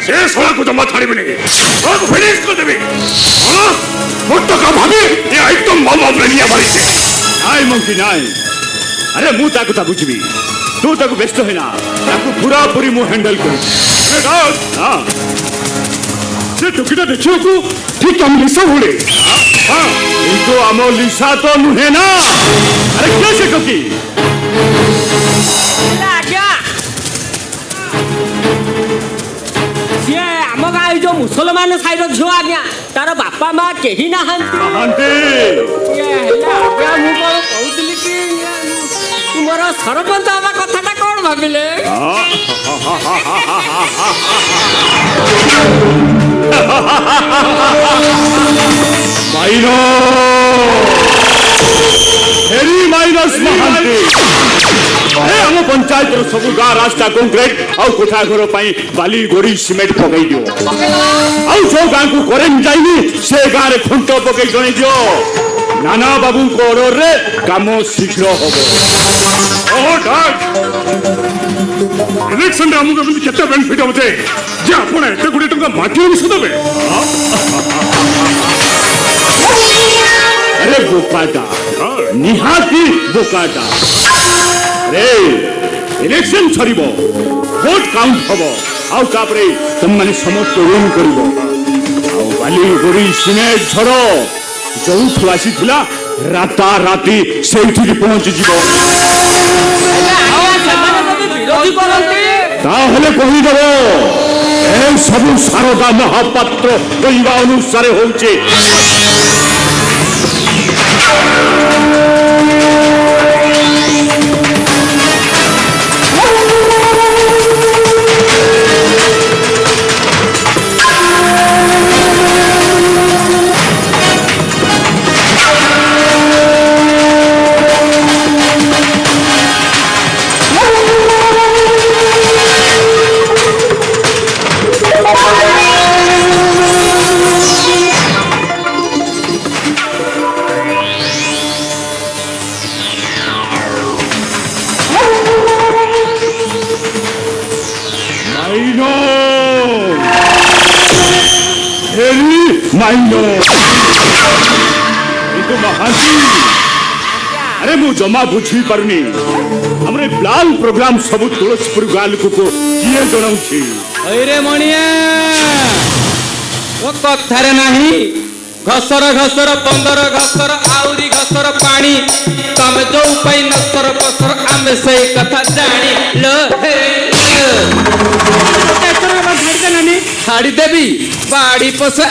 से सोला को जमा छाड़ीबे नहीं और फिनिश कर देबे हां मोटो का भाभी ये एकदम मामा बनिया मारी से नाई मंकी नाई अरे मु ताकू ता बुझबी तू ताकू व्यस्त है ना ताकू पूरा पूरी मु हैंडल कर हां से टुकीटा देखियो को ठीक हम लिसा होले हां इनको आमो लिसा तो नुहे ना अरे कैसे टुकी ଆଜ୍ଞା ସିଏ ଆମ ଗାଁ ଏଇ ଯୋଉ ମୁସଲମାନ ସାହିର ଝିଅ ଆଜ୍ଞା ତାର ବାପା ମା କେହି ନାହାନ୍ତି ଆଣ୍ଟି ଇଏ ହେଲା ଆଜ୍ଞା ମୁଁ କଣ କହୁଥିଲି କି ତୁମର ସରପଞ୍ଚ ହବା କଥାଟା କଣ ଭାବିଲେ माइनो हेरी माइनस महांती ए हम पंचायत रो सब गां रास्ता कंक्रीट और कोठा घर पई बाली गोरी सीमेंट पकई दियो और जो गां को करेंट जाइनी से गां रे खुंट पकई जणी दियो नाना बाबू को ऑर्डर रे काम शीघ्र होबो ओ डॉग इलेक्शन रे हमको केते बेनिफिट होते जे आपण एते गुडी टंका माटी मिस देबे अरे बोकाटा निहाती बोकाटा अरे इलेक्शन छरिबो वोट काउंट हबो आउ तापरे तुम माने समस्त रूम करिवो आउ बाली गोरी सिमेंट झरो जोउठु आसीथिला राता राती सेठी पहुंची जिवो ବିରୋଧୀ କରନ୍ତି ताहले कहि देबो ए सब शारदा महापात्र कहिबा अनुसार होउचे ମାଇନ କିନ୍ତୁ ମହାନ୍ତି ଆରେ ମୁଁ ଜମା ବୁଝି ପାରୁନି ଆମର ଏ ପ୍ଲାନ୍ ପ୍ରୋଗ୍ରାମ ସବୁ ତୁଳସୀପୁର ଗାଁ ଲୋକକୁ କିଏ ଜଣାଉଛି? रे मणिया वो कथारे नाही घसर घसर 15 घसर आउरी घसर पानी तमे जो उपाय नसर पसर आमे सही कथा जानी लो हे छाड़ी देवी बाड़ी पसे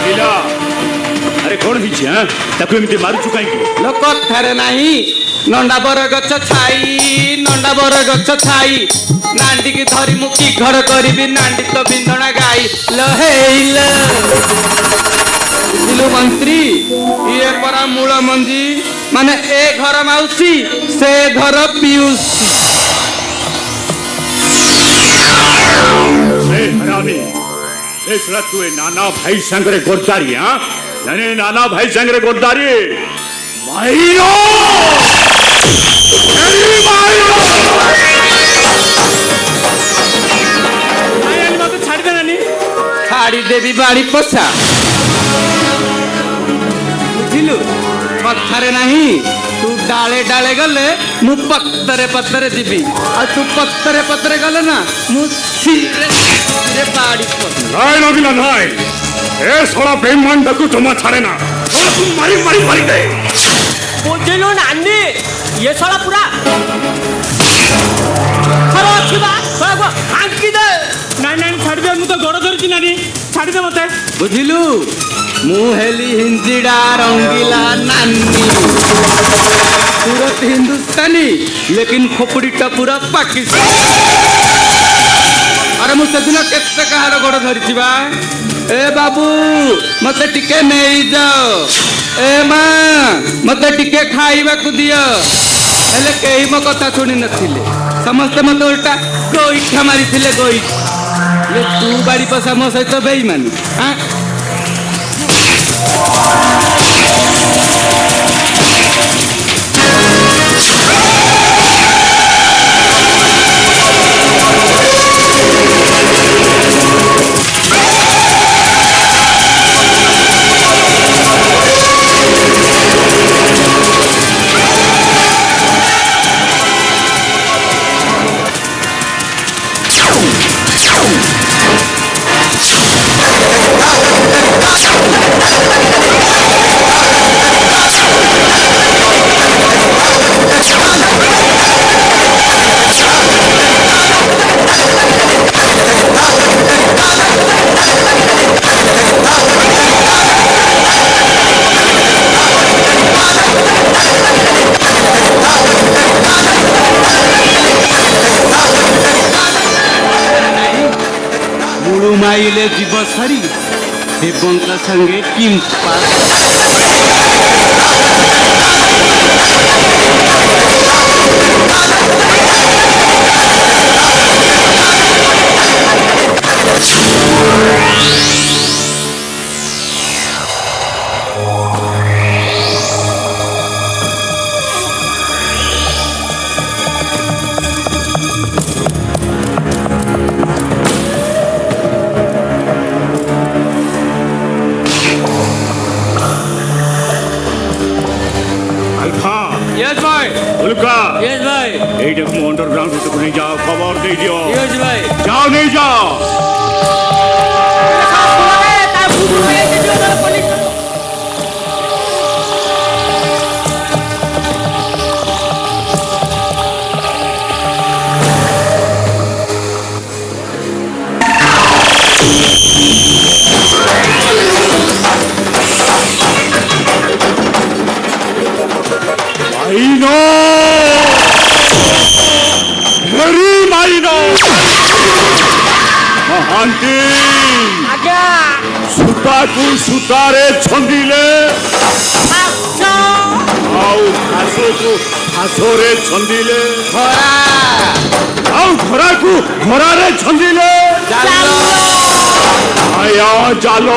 ପିଲା ଆରେ କଣ ହେଇଛି ତାକୁ ଏମିତି ମାରୁଛୁ କାହିଁକି? लोक थारे नाही नंडा बर गछ छाई नंडा बर गछ छाई नांडी की धरी मु की घर करिबी नांडी तो बिंदणा गाई लहेइल दिलु मंत्री ये परा मूल मंजी माने ए घर माउसी से घर पियूसी ए हरामी ए सुला तू ए नाना भाई संगरे गोरदारी जाने नाना भाई संगरे गोरदारी माइनो छाड़ी देवी बाड़ी पोछा बुझिलु कथारे नहीं तू डाले डाले गले मु पत्तरे पत्तरे जीवी आ तू पत्तरे पत्तरे गले ना मु सिरे बाड़ी पोछा নাই নবীলা নাই এ সোলা বেমান ডাকু জমা ছাড়ে না তু মারি মারি মারি দে ବୁଝିଲୁ ନାନି ଇଏ ଶଳା ପୁରା ଖର ଅଛି ବା ଶଳାକୁ ହାଙ୍କି ଦେ। ନାଇଁ ନାଇଁ ଛାଡ଼ିଦେ ମୁଁ ତ ଗୋଡ଼ ଧରିଛି ନାନୀ ଛାଡ଼ିଦେ ମତେ बुझिलु मु हेली हिंजिडा रंगीला नानी सूरत हिंदुस्तानी लेकिन खोपड़ीटा पूरा पाकिस्तानी अरे मु सेदिन केते कहार गोड़ धरिछि बा ए बाबू मते टिके नेई जाओ ए मां मते टिके खाइबा को दियो हेले केही मो कथा सुनि नथिले समस्त मते उल्टा गोइठा मारिथिले गोइठा ले तू बाड़ी पसा मो सहित बेईमानी हां माइले जीव सारी देवंका संगे किंपा यस भाई उल्का यस भाई এইটা তুমি अंडरग्राउंड ভিতরে নিয়ে যাও খবর দিয়ে দিও यस भाई যাও নিয়ে যাও माइनो हरी माइनो महांती आज्ञा सूता को सूतारे छंदिले अच्छा आउ ଘରକୁ ଘାସରେ ଛନ୍ଦିଲେ ଖରା ଆଉ ଘୋଡ଼ାକୁ ଘୋଡ଼ାରେ ଛନ୍ଦିଲେ ଆୟା ଜାଲ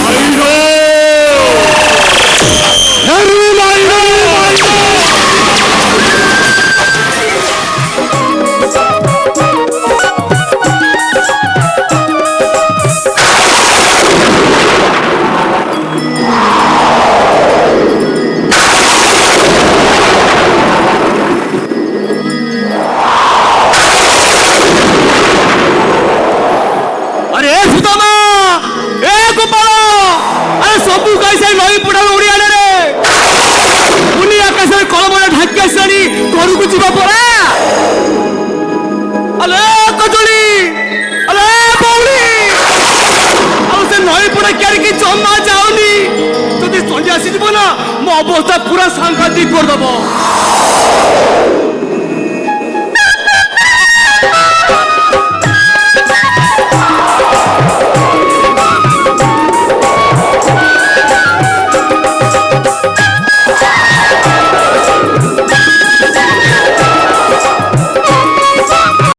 ମାଇର ହେରୁ ମାଇର अरे सुदामा ए गोपाल अरे सबू कैसे नई पड़ा उड़ी आने रे उनी आकाश में कलम ढाकी आसानी घर को जीवा पड़ा अरे कजली अरे बौली ଆଉ ସେ ନଈ ପଡ଼ା କିଆରିକି ଜମା ଯାଉନି ଯଦି ସନ୍ଧ୍ୟା ଆସିଯିବ ନା ମୋ ଅବସ୍ଥା ପୁରା ସାଂଘାତିକ କରିଦେବ